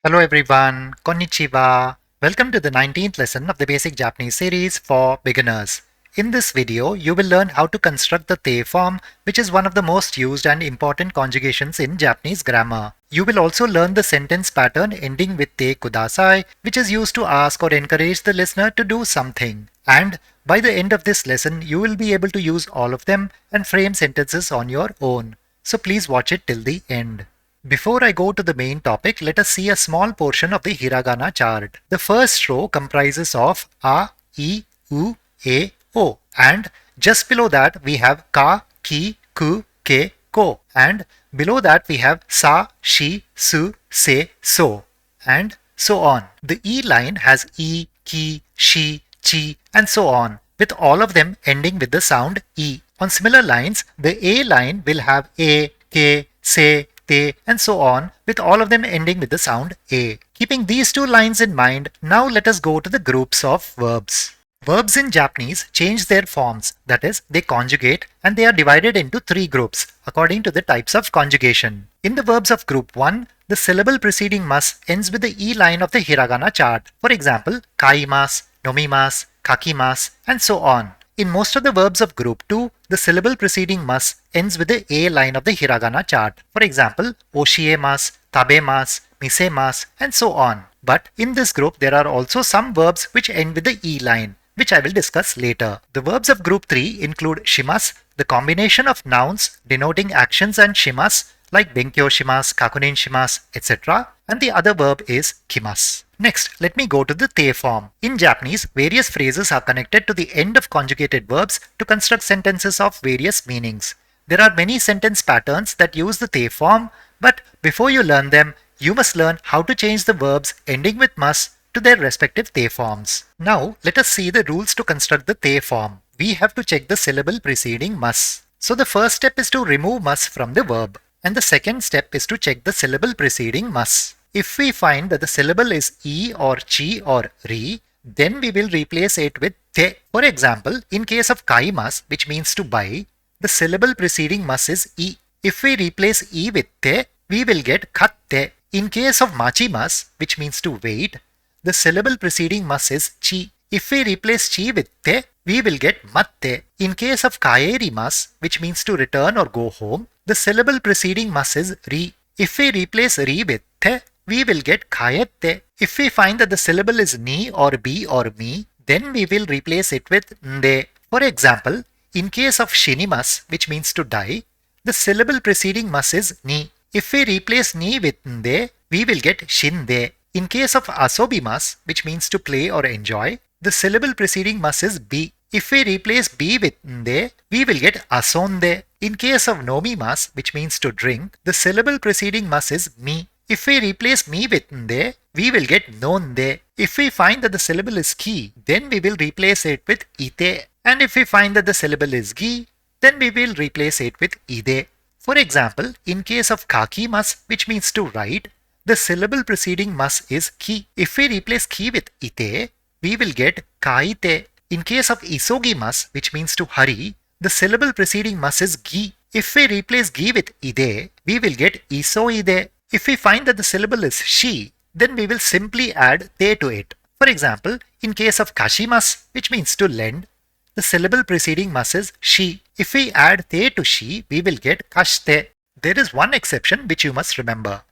Hello everyone, konnichiwa. Welcome to the 19th lesson of the Basic Japanese series for beginners. In this video, you will learn how to construct the te form, which is one of the most used and important conjugations in Japanese grammar. You will also learn the sentence pattern ending with te kudasai, which is used to ask or encourage the listener to do something. And by the end of this lesson, you will be able to use all of them and frame sentences on your own. So please watch it till the end. Before I go to the main topic, let us see a small portion of the hiragana chart. The first row comprises of a, I, U, E, O, and just below that we have ka, ki, ku, ke, ko, and below that we have sa, shi, su, se, so, and so on. The E line has I, ki, shi, chi, and so on, with all of them ending with the sound E. On similar lines, the A line will have e, ke, se, te, and so on, with all of them ending with the sound A. Keeping these two lines in mind, now let us go to the groups of verbs. Verbs in Japanese change their forms, that is, they conjugate, and they are divided into three groups according to the types of conjugation. In the verbs of group 1, the syllable preceding mas ends with the E line of the hiragana chart. For example, kaimasu, nomimasu, kakimasu, and so on. In most of the verbs of group 2, the syllable preceding mas ends with the A line of the hiragana chart. For example, oshiemasu, tabemasu, misemasu, and so on. But in this group, there are also some verbs which end with the E line, which I will discuss later. The verbs of group 3 include shimasu, the combination of nouns denoting actions, and shimasu, like benkyo shimasu, kakunin shimasu, etc. And the other verb is kimasu. Next, let me go to the te form. In Japanese, various phrases are connected to the end of conjugated verbs to construct sentences of various meanings. There are many sentence patterns that use the te form, but before you learn them, you must learn how to change the verbs ending with mas to their respective te forms. Now, let us see the rules to construct the te form. We have to check the syllable preceding mas. So the first step is to remove mas from the verb, and the second step is to check the syllable preceding mas. If we find that the syllable is I or chi or ri, then we will replace it with te. For example, in case of kaimas, which means to buy, the syllable preceding mas is I. If we replace I with te, we will get katte. In case of machimas, which means to wait, the syllable preceding mas is chi. If we replace chi with te, we will get matte. In case of kaerimas, which means to return or go home, the syllable preceding mas is ri. If we replace ri with te, we will get kayette. If we find that the syllable is ni or bi or mi, then we will replace it with nde. For example, in case of shinimas, which means to die, the syllable preceding mas is ni. If we replace ni with nde, we will get shinde. In case of asobimas, which means to play or enjoy, the syllable preceding mas is bi. If we replace bi with nde, we will get asonde. In case of nomimas, which means to drink, the syllable preceding mas is mi. If we replace mi with nde, we will get nonde. If we find that the syllable is ki, then we will replace it with ite. And if we find that the syllable is gi, then we will replace it with ide. For example, in case of kakimas, which means to write, the syllable preceding mas is ki. If we replace ki with ite, we will get kaite. In case of isogimas, which means to hurry, the syllable preceding mas is gi. If we replace gi with ide, we will get isoide. If we find that the syllable is shi, then we will simply add te to it. For example, in case of kashimas, which means to lend, the syllable preceding mas is shi. If we add te to shi, we will get kashte. There is one exception which you must remember.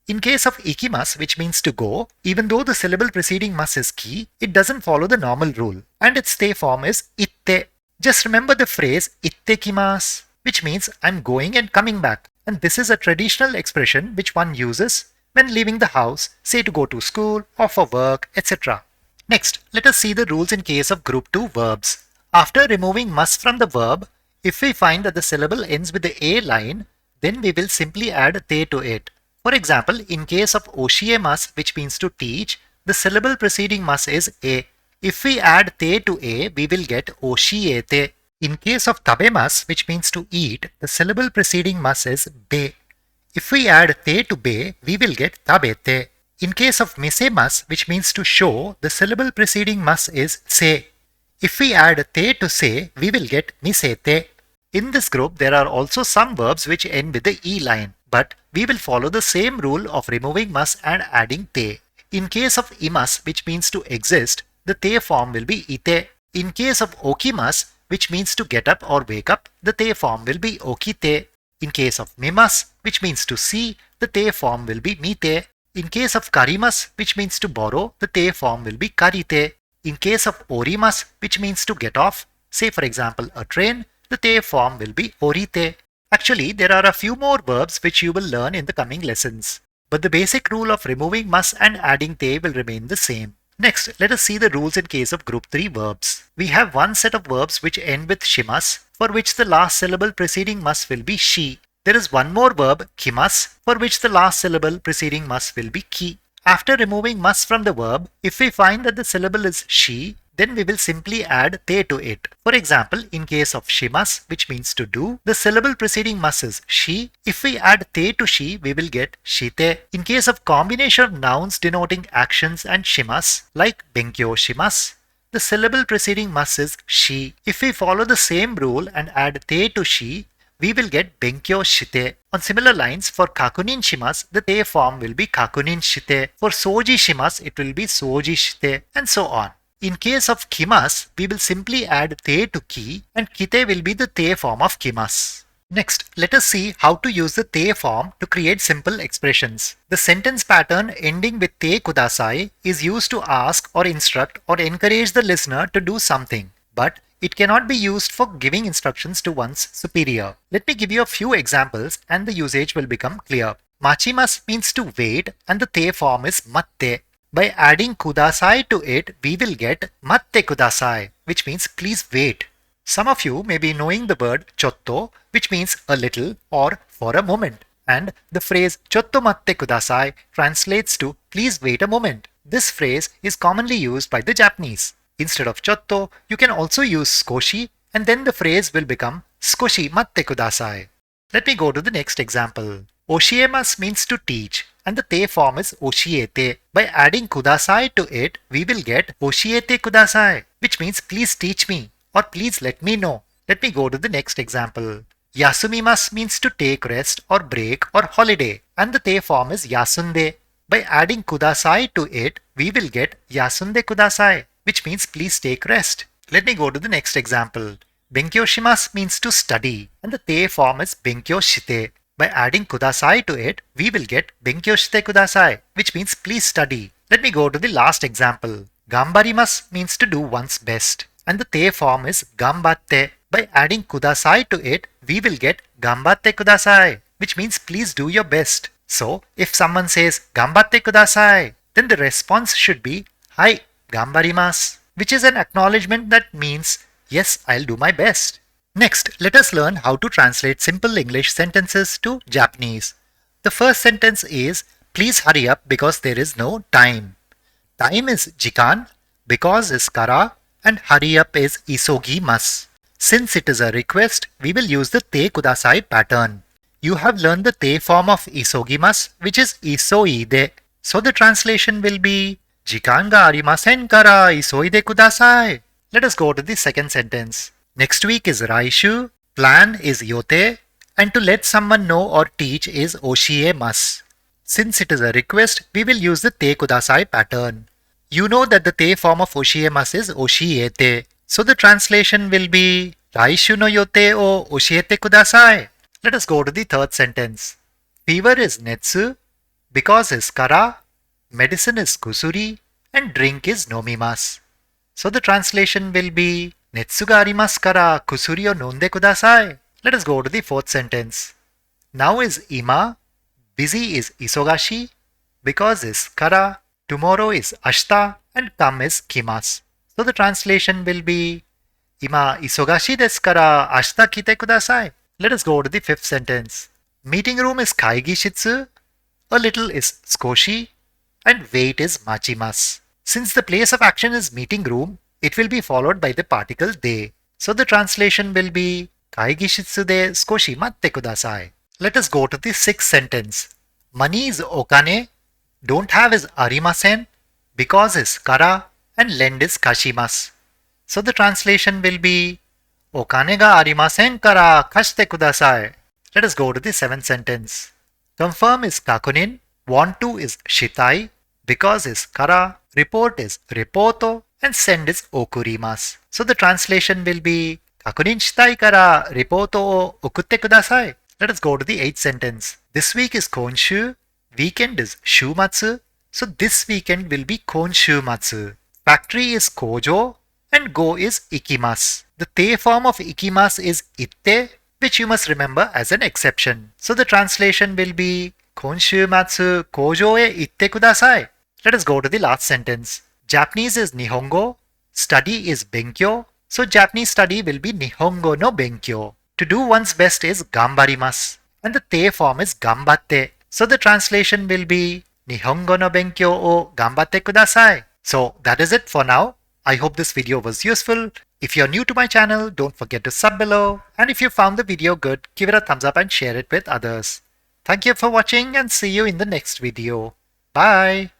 In case of ikimas, which means to go, even though the syllable preceding mas is ki, it doesn't follow the normal rule, and its te form is itte. Just remember the phrase ittekimasu, which means I'm going and coming back. And this is a traditional expression which one uses when leaving the house, say to go to school or for work, etc. Next, let us see the rules in case of group 2 verbs. After removing mas from the verb, if we find that the syllable ends with the A line, then we will simply add te to it. For example, in case of oshiemas, which means to teach, the syllable preceding mas is A. If we add te to A, we will get oshiete. In case of tabemas, which means to eat, the syllable preceding mas is be. If we add te to be, we will get tabete. In case of misemas, which means to show, the syllable preceding mas is se. If we add te to se, we will get misete. In this group, there are also some verbs which end with the E line. but we will follow the same rule of removing mas and adding te. In case of imas, which means to exist, the te form will be ite. In case of okimas, which means to get up or wake up, the te form will be okite. In case of mimas, which means to see, the te form will be mite. In case of karimas, which means to borrow, the te form will be karite. In case of orimas, which means to get off, say for example a train, the te form will be orite. Actually, there are a few more verbs which you will learn in the coming lessons. But the basic rule of removing mas and adding te will remain the same. Next, let us see the rules in case of group 3 verbs. We have one set of verbs which end with shimas, for which the last syllable preceding mas will be shi. There is one more verb, kimas, for which the last syllable preceding mas will be ki. After removing mas from the verb, if we find that the syllable is shi, then we will simply add te to it. For example, in case of shimas, which means to do, the syllable preceding mas is shi. If we add te to shi, we will get shite. In case of combination of nouns denoting actions and shimas, like benkyo shimas, the syllable preceding mas is shi. If we follow the same rule and add te to shi, we will get benkyo shite. On similar lines, for kakunin shimas, the te form will be kakunin shite. For soji shimas, it will be soji shite, and so on. In case of kimas, we will simply add te to ki, and kite will be the te form of kimas. Next, let us see how to use the te form to create simple expressions. The sentence pattern ending with te kudasai is used to ask or instruct or encourage the listener to do something, but it cannot be used for giving instructions to one's superior. Let me give you a few examples and the usage will become clear. Machimas means to wait and the te form is matte. By adding kudasai to it, we will get matte kudasai, which means please wait. Some of you may be knowing the word chotto, which means a little or for a moment. And the phrase chotto matte kudasai translates to please wait a moment. This phrase is commonly used by the Japanese. Instead of chotto, you can also use skoshi and then the phrase will become skoshi matte kudasai. Let me go to the next example. Oshiemas means to teach and the te form is oshiete. By adding kudasai to it, we will get oshiete kudasai, which means please teach me or please let me know. Let me go to the next example. Yasumimas means to take rest or break or holiday and the te form is yasunde. By adding kudasai to it, we will get yasunde kudasai, which means please take rest. Let me go to the next example. Benkyo shimasu means to study and the te form is benkyo shite. By adding kudasai to it, we will get benkyo shite kudasai, which means please study. Let me go to the last example. Gambarimasu means to do one's best and the te form is gambatte. By adding kudasai to it, we will get gambatte kudasai, which means please do your best. So, if someone says gambatte kudasai, then the response should be hai gambarimasu, which is an acknowledgement that means yes, I'll do my best. Next, let us learn how to translate simple English sentences to Japanese. The first sentence is please hurry up because there is no time. Time is jikan, because is kara, and hurry up is isogimasu. Since it is a request, we will use the te kudasai pattern. You have learned the te form of isogimasu, which is isoide. So the translation will be jikan ga arimasen kara isoide kudasai. Let us go to the second sentence. Next week is raishu, plan is yote, and to let someone know or teach is oshiemasu. Since it is a request, we will use the te kudasai pattern. You know that the te form of oshiemasu is oshiete. So the translation will be raishu no yote o oshiete kudasai. Let us go to the third sentence. Fever is netsu, because is kara, medicine is kusuri, and drink is nomimasu. So the translation will be netsu ga arimasu kara kusuri o nonde kudasai. Let us go to the fourth sentence. Now is ima, busy is isogashi, because is kara, tomorrow is ashita, and come is kimasu. So the translation will be ima isogashi desu kara ashita kite kudasai. Let us go to the fifth sentence. Meeting room is kaigishitsu, a little is skoshi, and wait is machimasu. Since the place of action is meeting room, it will be followed by the particle de. So the translation will be kaigishitsu de skoshi matte kudasai. Let us go to the sixth sentence. Money is okane, don't have is arimasen, because is kara, and lend is kashimasu. So the translation will be okane ga arimasen kara kashite kudasai. Let us go to the seventh sentence. Confirm is kakunin, want to is shitai, because is kara, report is repoto, and send is okurimasu. So the translation will be kakunin shitai kara repoto o okutte kudasai. Let us go to the eighth sentence. This week is konshu, weekend is shumatsu, so this weekend will be konshumatsu. Factory is kojo, and go is ikimasu. The te form of ikimasu is itte, which you must remember as an exception. So the translation will be konshumatsu kojo e itte kudasai. Let us go to the last sentence. Japanese is nihongo, study is benkyo, so Japanese study will be nihongo no benkyo. To do one's best is gambarimasu, and the te form is gambatte. So the translation will be nihongo no benkyo o gambatte kudasai. So that is it for now. I hope this video was useful. If you're new to my channel, don't forget to sub below. And if you found the video good, give it a thumbs up and share it with others. Thank you for watching and see you in the next video. Bye.